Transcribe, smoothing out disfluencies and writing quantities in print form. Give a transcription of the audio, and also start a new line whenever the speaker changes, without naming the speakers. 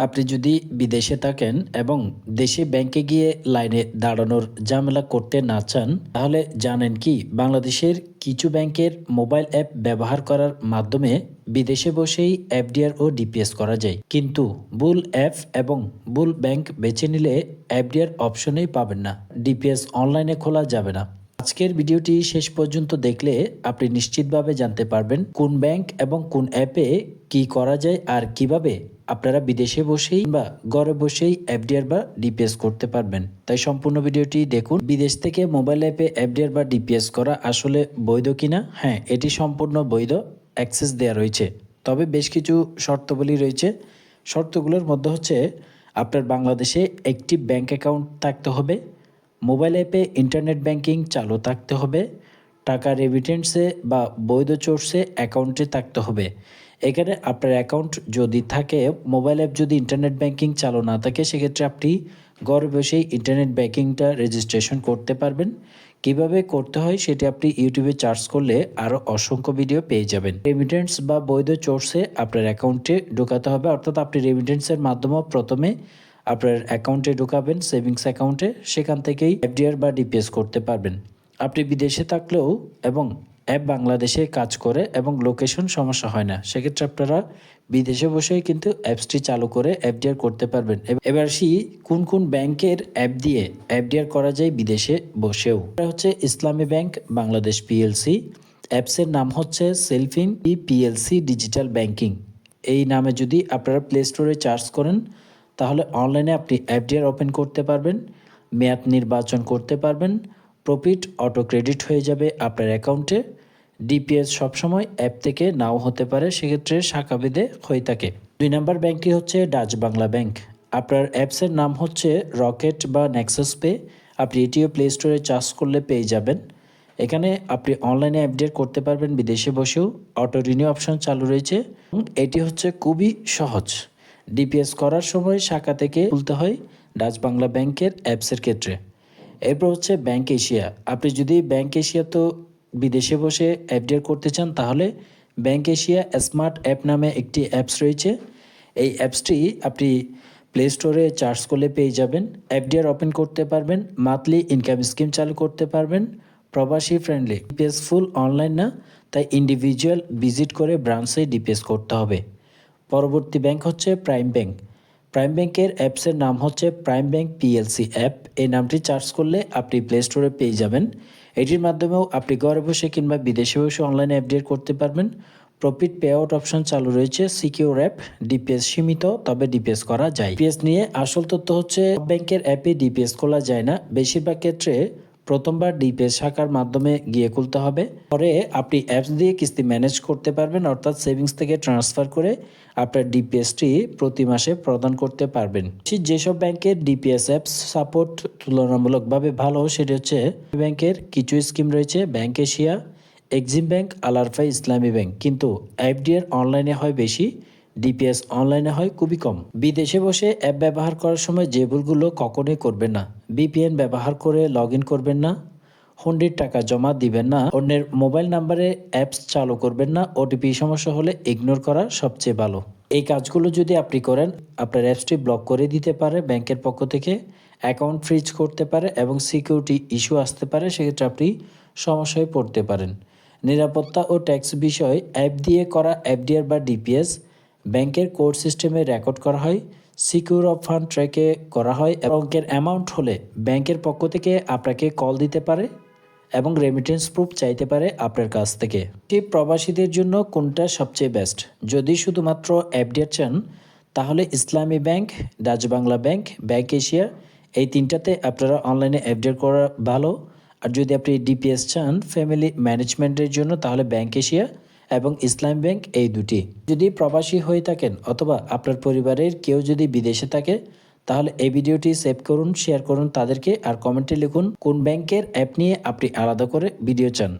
আপনি যদি বিদেশে থাকেন এবং দেশে ব্যাংকে গিয়ে লাইনে দাঁড়ানোর ঝামেলা করতে না চান, তাহলে জানেন কি বাংলাদেশের কিছু ব্যাংকের মোবাইল অ্যাপ ব্যবহার করার মাধ্যমে বিদেশে বসেই এফডিআর ও ডিপিএস করা যায়। কিন্তু ভুল অ্যাপ এবং ভুল ব্যাংক বেছে নিলে এফডিআর অপশনেই পাবেন না, ডিপিএস অনলাইনে খোলা যাবে না। আজকের ভিডিওটি শেষ পর্যন্ত দেখলে আপনি নিশ্চিতভাবে জানতে পারবেন কোন ব্যাংক এবং কোন অ্যাপে কি করা যায় আর কিভাবে আপনারা বিদেশে বসেই বা ঘরে বসেই এফডিআর বা ডিপিএস করতে পারবেন। তাই সম্পূর্ণ ভিডিওটি দেখুন। বিদেশ থেকে মোবাইল অ্যাপে এফডিআর বা ডিপিএস করা আসলে বৈধ কিনা? হ্যাঁ, এটি সম্পূর্ণ বৈধ, অ্যাক্সেস দেওয়া রয়েছে। তবে বেশ কিছু শর্তাবলী রয়েছে। শর্তগুলোর মধ্যে হচ্ছে আপনার বাংলাদেশে একটি ব্যাংক অ্যাকাউন্ট থাকতে হবে, মোবাইল অ্যাপে ইন্টারনেট ব্যাংকিং চালু থাকতে হবে, টাকা রেমিটেন্সে বা বৈধ সোর্সে অ্যাকাউন্টে থাকতে হবে। এখানে আপনার অ্যাকাউন্ট যদি থাকে, মোবাইল অ্যাপ যদি ইন্টারনেট ব্যাংকিং চালু না থাকে, সেক্ষেত্রে আপনি ঘরে বসেই ইন্টারনেট ব্যাংকিংটা রেজিস্ট্রেশন করতে পারবেন। কিভাবে করতে হয় সেটি আপনি ইউটিউবে সার্চ করলে আরও অসংখ্য ভিডিও পেয়ে যাবেন। রেমিটেন্স বা বৈধ সোর্সে আপনার অ্যাকাউন্টে ঢোকাতে হবে, অর্থাৎ আপনি রেমিটেন্সের মাধ্যমে প্রথমে আপনার অ্যাকাউন্টে ঢোকাবেন, সেভিংস অ্যাকাউন্টে, সেখান থেকেই এফডিআর বা ডিপিএস করতে পারবেন। আপনি বিদেশে থাকলেও এবং অ্যাপ বাংলাদেশে কাজ করে এবং লোকেশন সমস্যা হয় না, সেক্ষেত্রে আপনারা বিদেশে বসেই কিন্তু অ্যাপসটি চালু করে এফডিআর করতে পারবেন। এবার আসি কোন কোন ব্যাংকের অ্যাপ দিয়ে এফডিআর করা যায় বিদেশে বসেও। এটা হচ্ছে ইসলামী ব্যাংক বাংলাদেশ পিএলসি। অ্যাপসের নাম হচ্ছে সেলফিন পিএলসি ডিজিটাল ব্যাংকিং। এই নামে যদি আপনারা প্লে স্টোরে সার্চ করেন, তাহলে অনলাইনে আপনি এফডিআর ওপেন করতে পারবেন, মেয়াদ নির্বাচন করতে পারবেন, প্রফিট অটো ক্রেডিট হয়ে যাবে আপনার অ্যাকাউন্টে। ডিপিএস সবসময় অ্যাপ থেকে নাও হতে পারে, সেক্ষেত্রে শাখাভেদে হয়ে থাকে। 2 নম্বর ব্যাংকটি হচ্ছে ডাচ বাংলা ব্যাংক। আপনার অ্যাপসের নাম হচ্ছে রকেট বা নেক্সাস পে। আপনি এটিও প্লে স্টোরে সার্চ করলে পেয়ে যাবেন। এখানে আপনি অনলাইনে এফডিআর করতে পারবেন বিদেশে বসেও। অটো রিনিউ অপশন চালু রয়েছে। এটি হচ্ছে খুবই সহজ। ডিপিএস করার সময় শাখা থেকে খুলতে হয় ডাচ বাংলা ব্যাংকের অ্যাপসের ক্ষেত্রে। এরপর হচ্ছে ব্যাংক এশিয়া। আপনি যদি ব্যাংক এশিয়া তো বিদেশে বসে এফডিআর করতে চান, তাহলে ব্যাংক এশিয়া স্মার্ট অ্যাপ নামে একটি অ্যাপস রয়েছে। এই অ্যাপসটি আপনি প্লে স্টোরে সার্চ করলে পেয়ে যাবেন। এফডিআর ওপেন করতে পারবেন, মান্থলি ইনকাম স্কিম চালু করতে পারবেন, প্রবাসী ফ্রেন্ডলি। ডিপিএস ফুল অনলাইন না, তাই ইন্ডিভিজুয়াল ভিজিট করে ব্রাঞ্চে ডিপিএস করতে হবে। পরবর্তী ব্যাংক হচ্ছে প্রাইম ব্যাংক। প্রাইম ব্যাংকের অ্যাপসের নাম হচ্ছে প্রাইম ব্যাংক পিএলসি অ্যাপ। এই নামটি সার্চ করলে আপনি প্লে স্টোরে পেয়ে যাবেন। এটির মাধ্যমেও আপনি ঘরে বসে কিংবা বিদেশে বসে অনলাইনে এফডিআর করতে পারবেন। প্রফিট পে আউট অপশন চালু রয়েছে। সিকিউর অ্যাপ, ডিপিএস সীমিত, তবে ডিপিএস করা যায়। ডিপিএস নিয়ে আসল তথ্য হচ্ছে ব্যাংকের অ্যাপে ডিপিএস খোলা যায় না। বেশিরভাগ ক্ষেত্রে প্রথমবার ডিপিএস শাখার মাধ্যমে গিয়ে খুলতে হবে। পরে আপনি অ্যাপস দিয়ে কিস্তি ম্যানেজ করতে পারবেন, অর্থাৎ সেভিংস থেকে ট্রান্সফার করে আপনার ডিপিএসটি প্রতি মাসে প্রদান করতে পারবেন। যেসব ব্যাংকের ডিপিএস অ্যাপস সাপোর্ট তুলনামূলকভাবে ভালো, সেটি হচ্ছে ব্যাংকের কিছু স্কিম রয়েছে, ব্যাংক এশিয়া, এক্সিম ব্যাংক, আলারফাই ইসলামী ব্যাংক। কিন্তু এফডিআর অনলাইনে হয় বেশি, ডিপিএস অনলাইনে হয় খুবই কম। বিদেশে বসে অ্যাপ ব্যবহার করার সময় যে ভুলগুলো কখনোই করবেন না: ভিপিএন ব্যবহার করে লগ ইন করবেন না, হুন্ডির টাকা জমা দিবেন না, অন্যের মোবাইল নাম্বারে অ্যাপস চালু করবেন না, ওটিপি সমস্যা হলে ইগনোর করা সবচেয়ে ভালো। এই কাজগুলো যদি আপনি করেন, আপনার অ্যাপসটি ব্লক করে দিতে পারে ব্যাংকের পক্ষ থেকে, অ্যাকাউন্ট ফ্রিজ করতে পারে এবং সিকিউরিটি ইস্যু আসতে পারে, সেক্ষেত্রে আপনি সমস্যায় পড়তে পারেন। নিরাপত্তা ও ট্যাক্স বিষয়: অ্যাপ দিয়ে করা এফডিআর বা ডিপিএস ব্যাংকের কোড সিস্টেমে রেকর্ড করা হয়, সিকিউর অফ ফান্ড ট্র্যাকে করা হয় এবং অঙ্কের অ্যামাউন্ট হলে ব্যাংকের পক্ষ থেকে আপনাকে কল দিতে পারে এবং রেমিটেন্স প্রুফ চাইতে পারে আপনার কাছ থেকে। প্রবাসীদের জন্য কোনটা সবচেয়ে বেস্ট? যদি শুধুমাত্র এফডিআর চান, তাহলে ইসলামী bank, Dutch Bangla bank, bank Asia, এই তিনটাতে আপনারা অনলাইনে এফডিআর করা ভালো। আর যদি আপনি ডিপিএস চান ফ্যামিলি ম্যানেজমেন্টের জন্য, তাহলে ব্যাংক এশিয়া এবং ইসলাম ব্যাংক, এই দুটি। যদি প্রবাসী হয়ে থাকেন অথবা আপনার পরিবারের কেউ যদি বিদেশে থাকে, তাহলে এই ভিডিওটি সেভ করুন, শেয়ার করুন তাদেরকে, আর কমেন্টে লিখুন কোন ব্যাংকের অ্যাপ নিয়ে আপনি আলাদা করে ভিডিও চান।